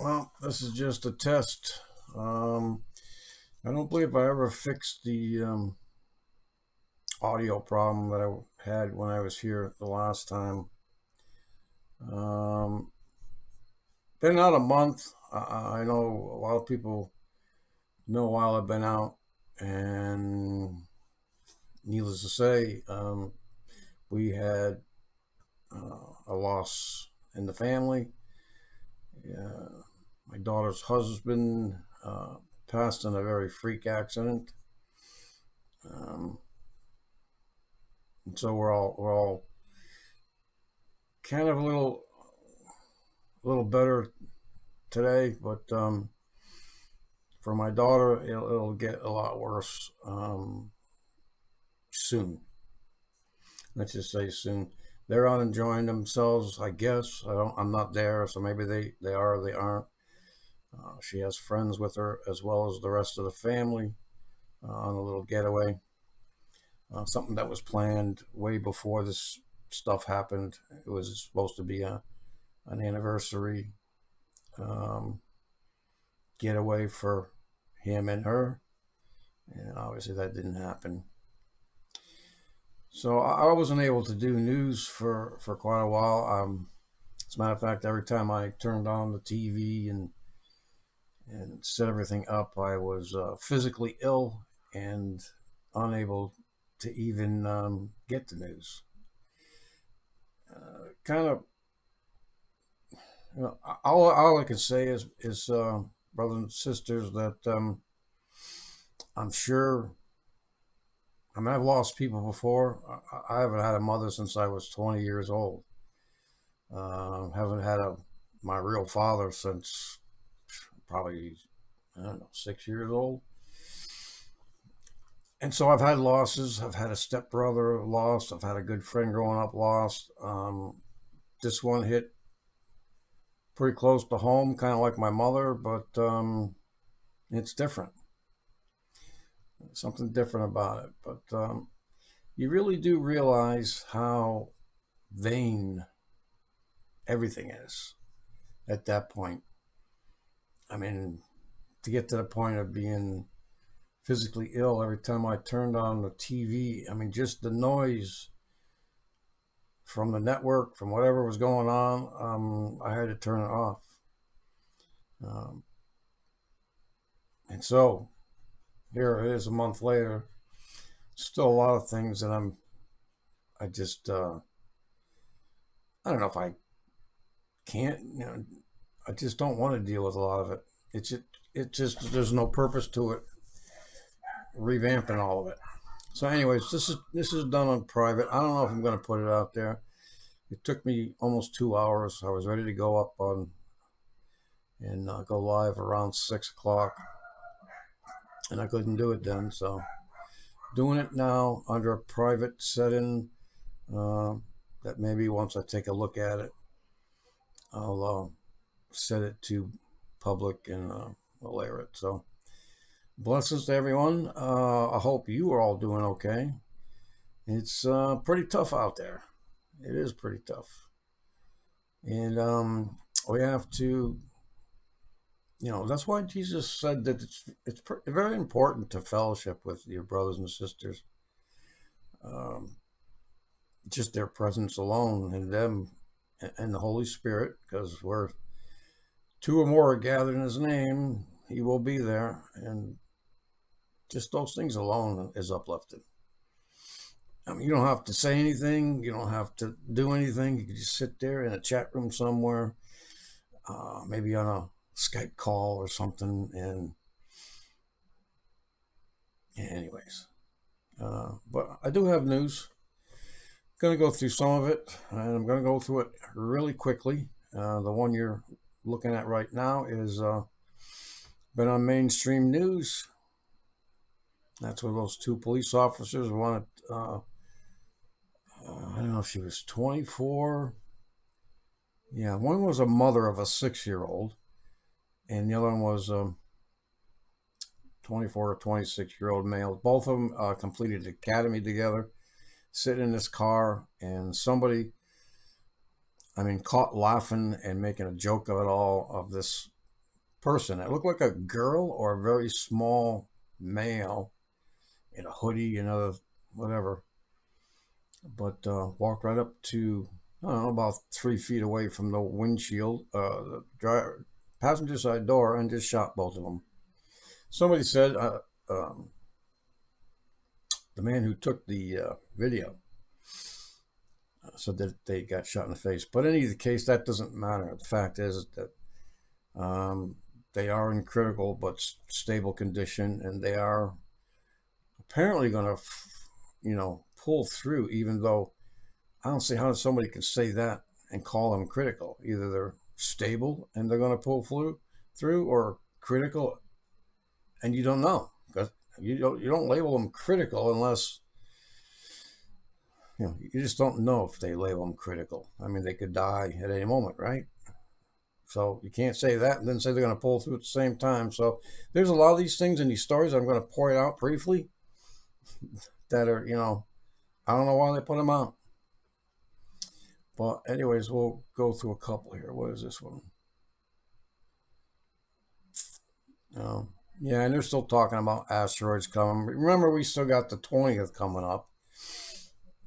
Well, this is just a test. Um, I don't believe I ever fixed the audio problem that I had when I was here the last time. Um, Been out a month. I know a lot of people know while I've been out, and needless to say, we had a loss in the family. My daughter's husband passed in a very freak accident. Um, and so we're all kind of a little better today, but for my daughter, it'll get a lot worse soon. Let's just say soon. They're out enjoying themselves, I guess. I'm not there, so maybe they are, or they aren't. She has friends with her as well as the rest of the family on a little getaway. Something that was planned way before this stuff happened. It was supposed to be an anniversary um, getaway for him and her, and obviously that didn't happen. So I wasn't able to do news for quite a while. As a matter of fact, every time I turned on the TV and set everything up, I was physically ill and unable to even get the news. Kind of, all I can say is brothers and sisters, that I'm sure. I mean, I've lost people before. I haven't had a mother since I was 20 years old. Haven't had my real father since probably, I don't know, 6 years old. And so I've had losses. I've had a stepbrother lost. I've had a good friend growing up lost. This one hit pretty close to home, kind of like my mother, but it's different. Something different about it. But you really do realize how vain everything is at that point. I mean, to get to the point of being physically ill every time I turned on the TV, I mean, just the noise from the network, from whatever was going on, I had to turn it off. Um, and so here it is a month later. Still a lot of things that I just, I don't know if I can't, I just don't want to deal with a lot of it. There's no purpose to it, revamping all of it. So, anyways, this is done on private. I don't know if I'm going to put it out there. It took me almost 2 hours. I was ready to go up on and go live around 6 o'clock, and I couldn't do it then. So, doing it now under a private setting. Uh, that maybe once I take a look at it, I'll set it to public and we'll air it. So, blessings to everyone. I hope you are all doing okay. It's pretty tough out there. It is pretty tough. And we have to, that's why Jesus said that it's very important to fellowship with your brothers and sisters. Um, just their presence alone and them and the Holy Spirit, because where two or more are gathered in His name, He will be there. And just those things alone is uplifting. I mean, you don't have to say anything. You don't have to do anything. You can just sit there in a chat room somewhere, maybe on a Skype call or something. And anyways, but I do have news. I'm going to go through some of it, and I'm going to go through it really quickly. The one you're looking at right now is been on mainstream news. That's where those two police officers wanted. I don't know if she was 24. Yeah, one was a mother of a 6-year-old, and the other one was 24 or 26-year-old male. Both of them completed academy together, sitting in this car, and somebody, caught laughing and making a joke of it all, of this person. It looked like a girl or a very small male in a hoodie, whatever. But walked right up to, I don't know, about 3 feet away from the windshield, the driver, passenger side door, and just shot both of them. Somebody said, the man who took the video said that they got shot in the face. But in either case, that doesn't matter. The fact is that they are in critical but stable condition, and they are apparently going to, pull through, even though I don't see how somebody can say that and call them critical. Either they're stable and they're going to pull through, or critical and you don't know, because you don't label them critical unless you just don't know if they label them critical. I mean, they could die at any moment, right? So you can't say that and then say they're going to pull through at the same time. So there's a lot of these things in these stories. I'm going to point out briefly that are, I don't know why they put them out. But anyways, we'll go through a couple here. What is this one? Yeah, and they're still talking about asteroids coming. Remember, we still got the 20th coming up.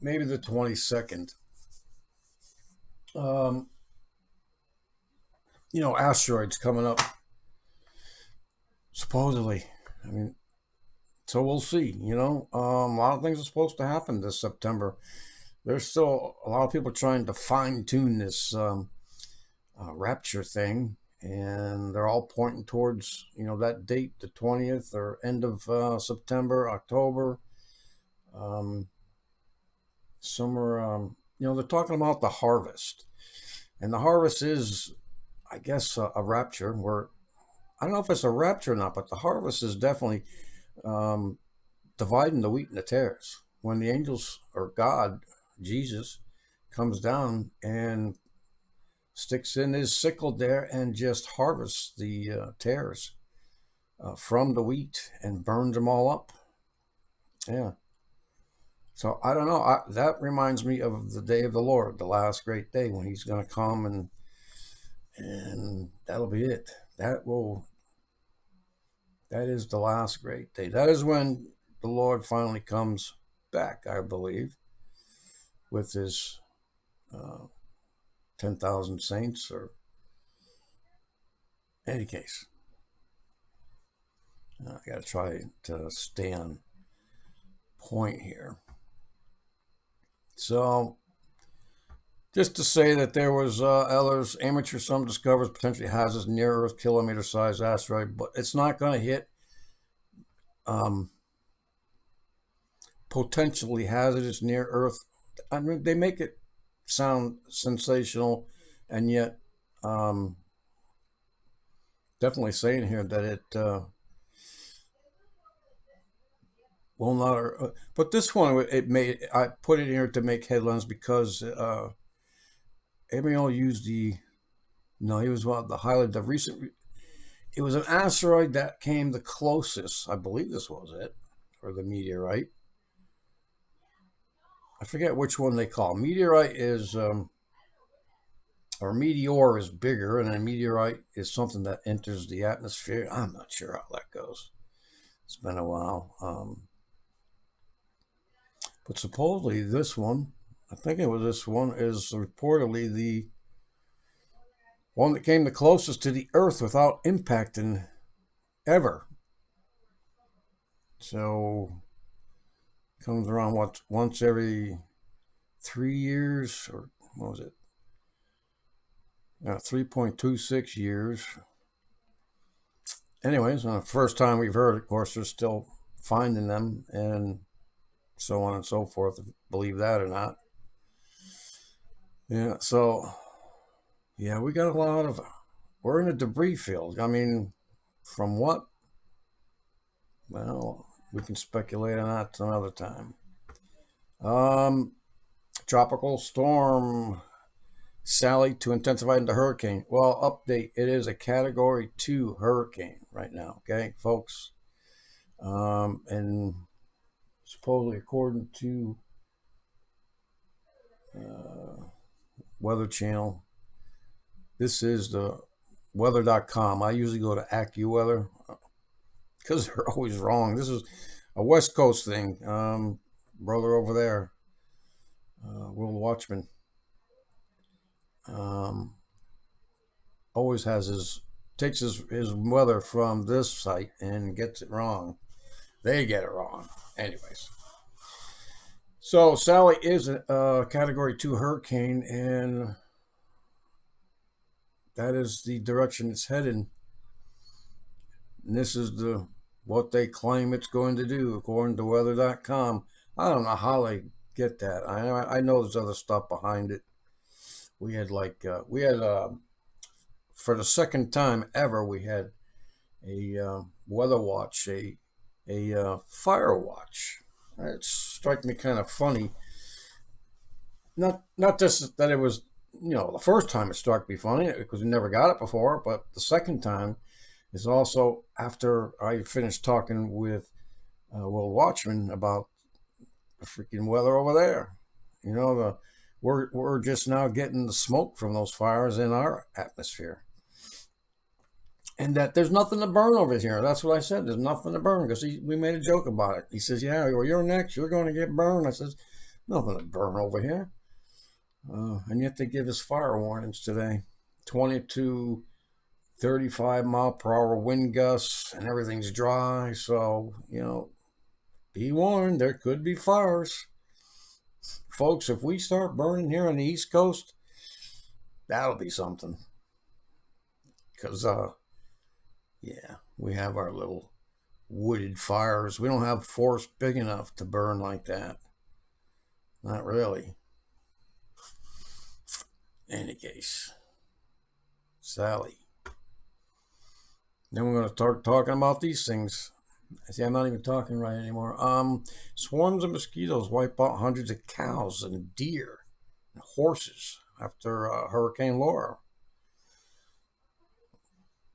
Maybe the 22nd. Asteroids coming up. Supposedly. I mean, so we'll see. A lot of things are supposed to happen this September. There's still a lot of people trying to fine tune this rapture thing, and they're all pointing towards that date, the 20th, or end of September, October. Some are, they're talking about the harvest, and the harvest is, I guess, a rapture. Where I don't know if it's a rapture or not, but the harvest is definitely dividing the wheat and the tares. When the angels, or God, Jesus, comes down and sticks in his sickle there and just harvests the tares from the wheat and burns them all up. Yeah. So I don't know. That reminds me of the day of the Lord, the last great day, when he's going to come, and that'll be it. That is the last great day. That is when the Lord finally comes back, I believe, with his 10,000 saints, or any case. I got to try to stay on point here. So, just to say that there was others, amateur some discovers potentially hazardous near-Earth kilometer-sized asteroid, but it's not going to hit potentially hazardous near-Earth. I mean, they make it sound sensational, and yet definitely saying here that it will not. But this one, I put it here to make headlines because Emil used he was one of the highlight, the recent. It was an asteroid that came the closest. I believe this was it, or the meteorite. I forget which one they call. Meteorite is, or meteor is bigger, and a meteorite is something that enters the atmosphere. I'm not sure how that goes. It's been a while. But supposedly this one, I think it was this one, is reportedly the one that came the closest to the Earth without impacting ever. So comes around once every 3 years, or what was it? 3.26 years. Anyways, the first time we've heard, of course, they're still finding them, and so on and so forth, believe that or not. Yeah, so, yeah, we got we're in a debris field. I mean, from what? Well, we can speculate on that another time. Tropical storm Sally to intensify into hurricane. Well, update, it is a Category 2 hurricane right now, okay, folks? And supposedly, according to Weather Channel, this is the weather.com. I usually go to AccuWeather because they're always wrong. This is a West Coast thing. Brother over there, Will Watchman, um, always takes his weather from this site and gets it wrong. They get it wrong. Anyways. So Sally is a Category 2 hurricane, and that is the direction it's headed. And this is what they claim it's going to do, according to weather.com. I don't know how they get that. I know there's other stuff behind it. We had for the second time ever, we had a weather watch, a fire watch. It struck me kind of funny. Not just that it was, the first time it struck me funny because we never got it before, but the second time is also after I finished talking with Will Watchman about the freaking weather over there. We're just now getting the smoke from those fires in our atmosphere, and that there's nothing to burn over here. That's what I said. There's nothing to burn because we made a joke about it. He says, "Yeah, well, you're next. You're going to get burned." I says, "Nothing to burn over here." And yet they give us fire warnings today, 20 to 35 mile per hour wind gusts, and everything's dry. So, be warned, there could be fires. Folks, if we start burning here on the East Coast, that'll be something. Because, we have our little wooded fires. We don't have forest big enough to burn like that. Not really. In any case, Sally. Then we're going to start talking about these things. See, I'm not even talking right anymore. Swarms of mosquitoes wipe out hundreds of cows and deer and horses after Hurricane Laura.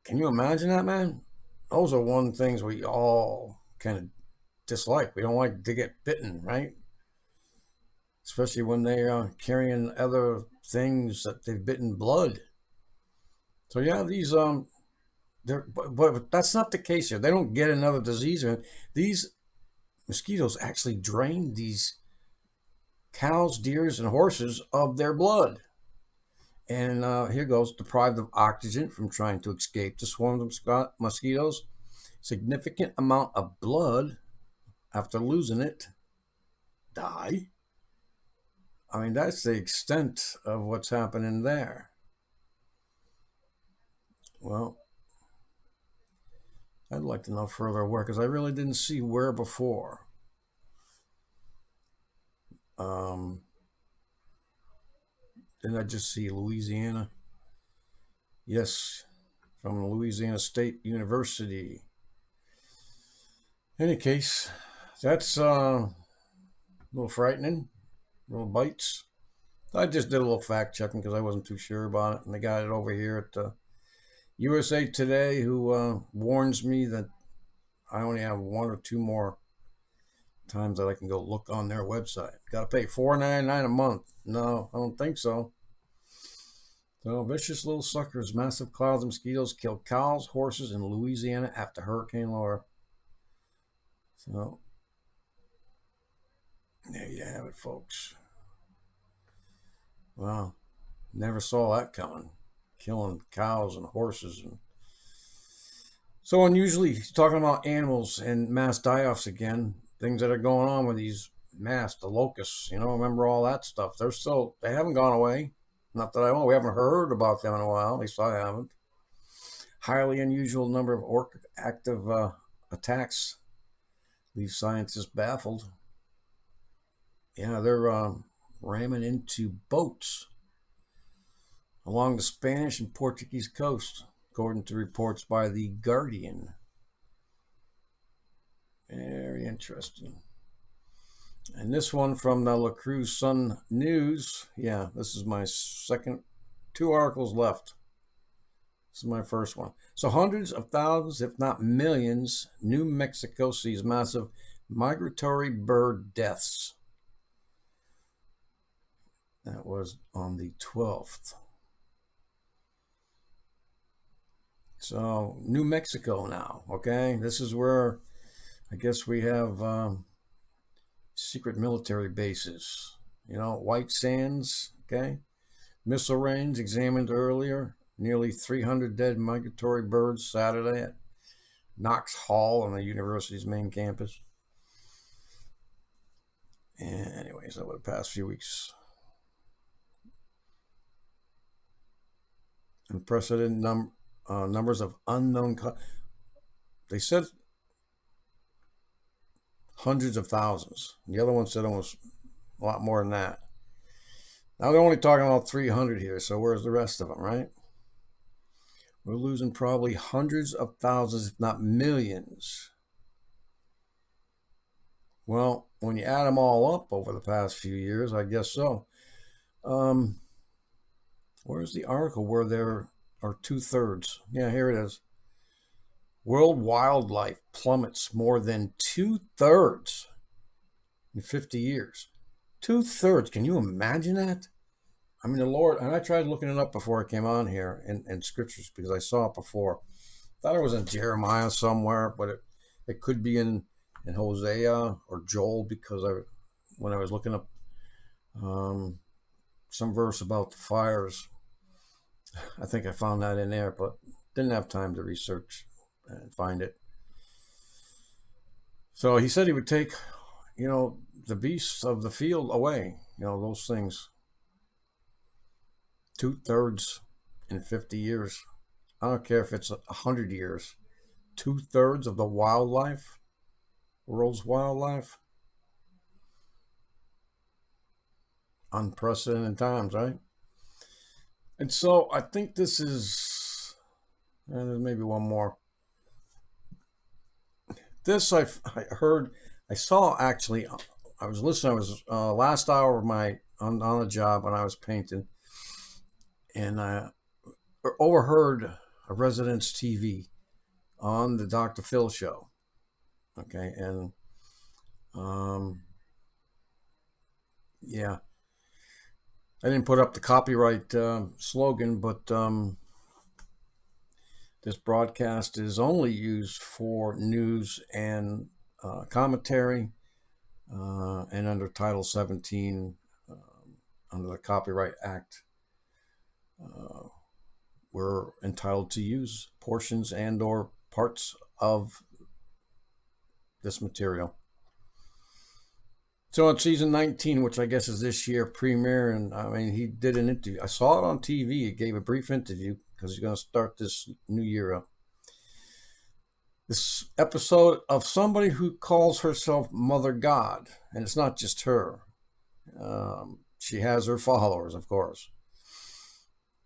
Can you imagine that, man? Those are one things we all kind of dislike. We don't like to get bitten, right? Especially when they are carrying other things that they've bitten blood. So yeah, these but that's not the case here. They don't get another disease. These mosquitoes actually drain these cows, deers, and horses of their blood. And here goes, deprived of oxygen from trying to escape the swarms of mosquitoes. Significant amount of blood after losing it. Die. I mean, that's the extent of what's happening there. Well, I'd like to know further where, because I really didn't see where before. Didn't I just see Louisiana? Yes, from Louisiana State University. In any case, that's a little frightening, little bites. I just did a little fact checking because I wasn't too sure about it, and they got it over here at USA Today, who warns me that I only have one or two more times that I can go look on their website. Got to pay $4.99 a month. No, I don't think so. So vicious little suckers, massive clouds of mosquitoes kill cows, horses in Louisiana after Hurricane Laura. So there you have it, folks. Wow, never saw that coming. Killing cows and horses. And so unusually, he's talking about animals and mass die-offs again. Things that are going on with these the locusts. Remember all that stuff. They haven't gone away. Not that I know. We haven't heard about them in a while. At least I haven't. Highly unusual number of active attacks leave scientists baffled. Yeah, they're ramming into boats along the Spanish and Portuguese coast, according to reports by The Guardian. Very interesting. And this one from the La Cruz Sun News. Yeah, this is my second. 2 articles left. This is my first one. So hundreds of thousands, if not millions, New Mexico sees massive migratory bird deaths. That was on the 12th. So New Mexico now, okay? This is where I guess we have secret military bases. White Sands, okay? Missile range examined earlier. Nearly 300 dead migratory birds Saturday at Knox Hall on the university's main campus. And anyways, over the past few weeks, unprecedented numbers of unknown. They said hundreds of thousands. The other one said almost a lot more than that. Now they're only talking about 300 here, so where's the rest of them, right? We're losing probably hundreds of thousands, if not millions. Well, when you add them all up over the past few years, I guess so. Where's the article where there are 2/3? Yeah, here it is. World wildlife plummets more than 2/3 in 50 years. 2/3. Can you imagine that? I mean, the Lord, and I tried looking it up before I came on here in scriptures because I saw it before. Thought it was in Jeremiah somewhere, but it could be in Hosea or Joel because when I was looking up some verse about the fires, I think I found that in there, but didn't have time to research and find it. So he said he would take, the beasts of the field away, those things. 2/3 in 50 years. I don't care if it's 100 years. 2/3 of the wildlife, world's wildlife. Unprecedented times, right? And so I think this is, there's maybe one more. This I heard, I saw actually, I was listening, I was last hour of my, on the job when I was painting, and I overheard a resident's TV on the Dr. Phil show. Okay, and yeah, I didn't put up the copyright slogan, but this broadcast is only used for news and commentary and under Title 17 under the Copyright Act. We're entitled to use portions and or parts of this material. So in season 19, which I guess is this year premiere, and I mean, he did an interview. I saw it on TV. He gave a brief interview because he's going to start this new year up. This episode of somebody who calls herself Mother God, and it's not just her. She has her followers, of course.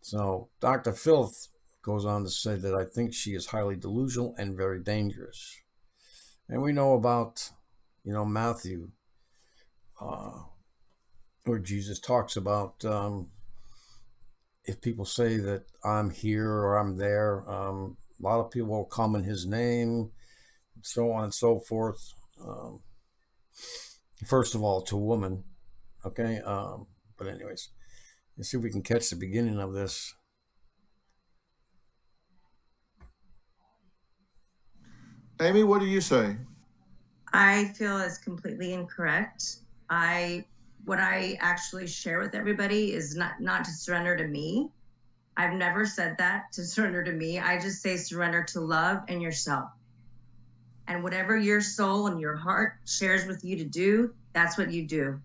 So Dr. Filth goes on to say that I think she is highly delusional and very dangerous. And we know about, Matthew, where Jesus talks about if people say that I'm here or I'm there, a lot of people will come in his name, and so on and so forth. First of all, to a woman, okay? But anyways, let's see if we can catch the beginning of this. Amy, what do you say? I feel it's completely incorrect. What I actually share with everybody is not to surrender to me. I've never said that, to surrender to me. I just say surrender to love and yourself. And whatever your soul and your heart shares with you to do, that's what you do.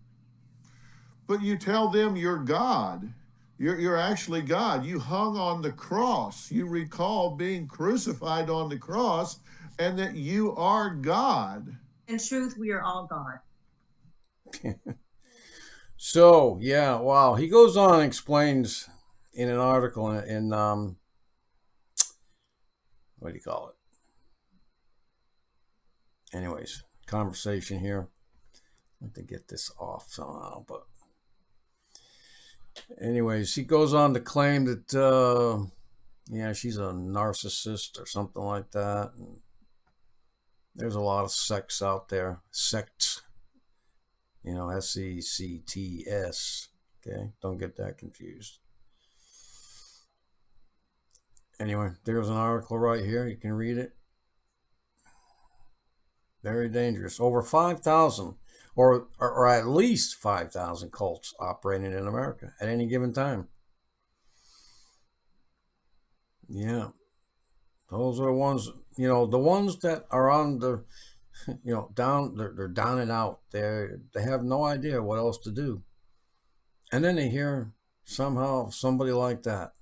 But you tell them you're God. You're actually God. You hung on the cross. You recall being crucified on the cross and that you are God. In truth, we are all God. So, yeah, wow. He goes on and explains in an article in what do you call it? Anyways, conversation here. I have to get this off somehow, but anyways, he goes on to claim that she's a narcissist or something like that. And there's a lot of sects out there. Sects. SECTS. Okay, don't get that confused. Anyway, there's an article right here. You can read it. Very dangerous. Over 5,000, or at least 5,000 cults operating in America at any given time. Yeah, those are the ones. The ones that are on the, down. They're down and out. They have no idea what else to do, and then they hear somehow somebody like that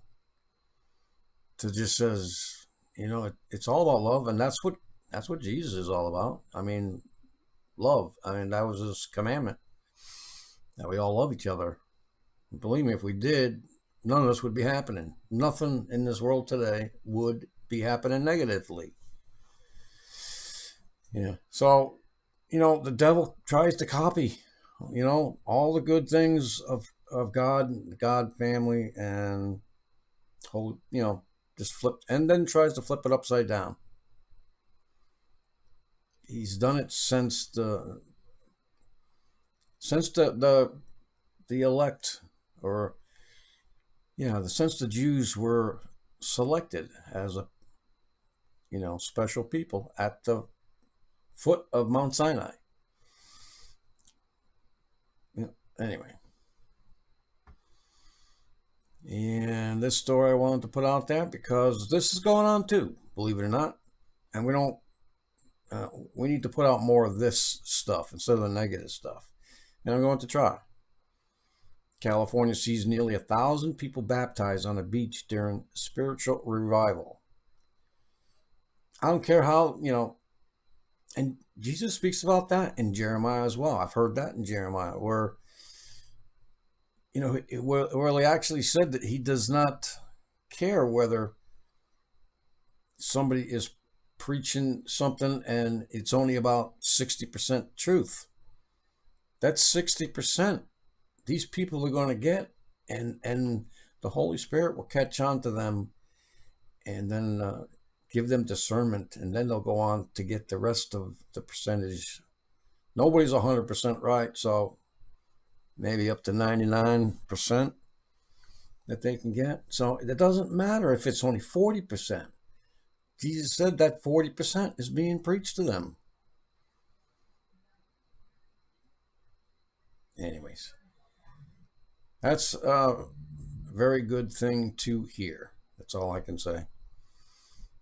to just says, it's all about love, and that's what Jesus is all about. I mean, love. I mean, that was his commandment, that we all love each other. Believe me, if we did, none of this would be happening. Nothing in this world today would be happening negatively. Yeah. So, the devil tries to copy, all the good things of God, God family, and whole, just flip, and then tries to flip it upside down. He's done it since the elect, or since the Jews were selected as a special people at the foot of Mount Sinai. Anyway, and this story I wanted to put out there because this is going on too, believe it or not, and we need to put out more of this stuff instead of the negative stuff, and I'm going to try. California sees nearly 1,000 people baptized on a beach during spiritual revival. I don't care how, and Jesus speaks about that in Jeremiah as well. I've heard that in Jeremiah, where, where he actually said that he does not care whether somebody is preaching something and it's only about 60% truth. That's 60%. These people are going to get, and the Holy Spirit will catch on to them, and then give them discernment, and then they'll go on to get the rest of the percentage. Nobody's 100% right, so maybe up to 99% that they can get. So it doesn't matter if it's only 40%. Jesus said that 40% is being preached to them. Anyways, that's a very good thing to hear. That's all I can say.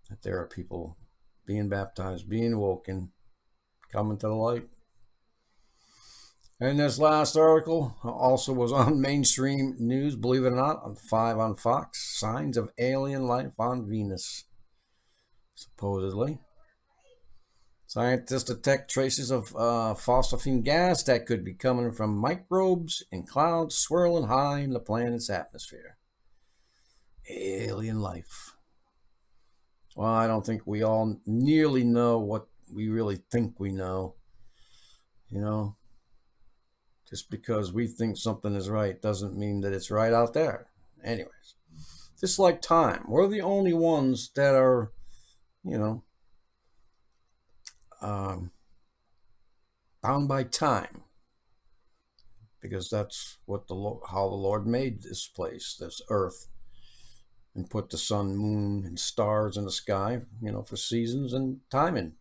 That there are people being baptized, being awoken, coming to the light. And this last article also was on mainstream news, believe it or not, on 5 on Fox. Signs of alien life on Venus, supposedly. Scientists detect traces of phosphine gas that could be coming from microbes in clouds swirling high in the planet's atmosphere. Alien life. Well, I don't think we all nearly know what we really think we know. Just because we think something is right doesn't mean that it's right out there. Anyways, just like time. We're the only ones that are, bound by time, because that's how the Lord made this place, this earth, and put the sun, moon, and stars in the sky, for seasons and timing,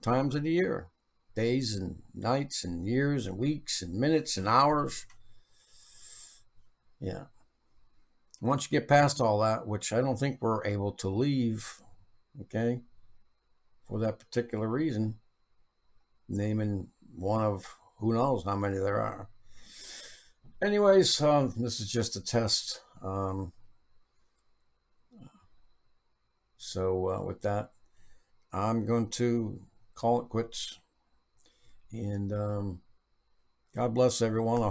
times of the year, days and nights and years and weeks and minutes and hours. Yeah. Once you get past all that, which I don't think we're able to leave, okay, for that particular reason, naming one of who knows how many there are. Anyways, this is just a test. So with that, I'm going to call it quits. And God bless everyone. I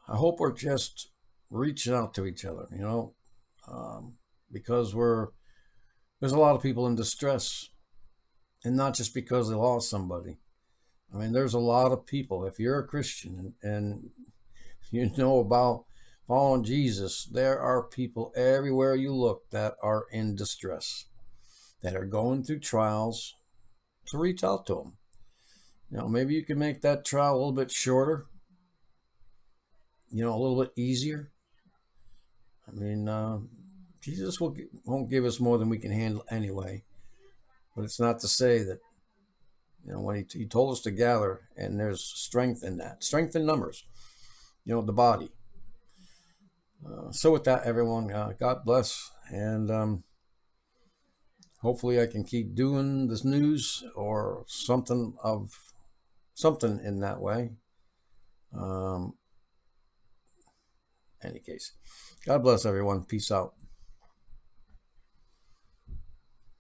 hope we're just reaching out to each other, because there's a lot of people in distress, and not just because they lost somebody. I mean, there's a lot of people. If you're a Christian and you know about following Jesus, there are people everywhere you look that are in distress, that are going through trials. To reach out to them. Maybe you can make that trial a little bit shorter, a little bit easier. I mean, Jesus won't give us more than we can handle anyway. But it's not to say that, when he told us to gather, and there's strength in that, strength in numbers, the body. So with that, everyone, God bless. And hopefully I can keep doing this news or something in that way. Any case, God bless everyone. Peace out.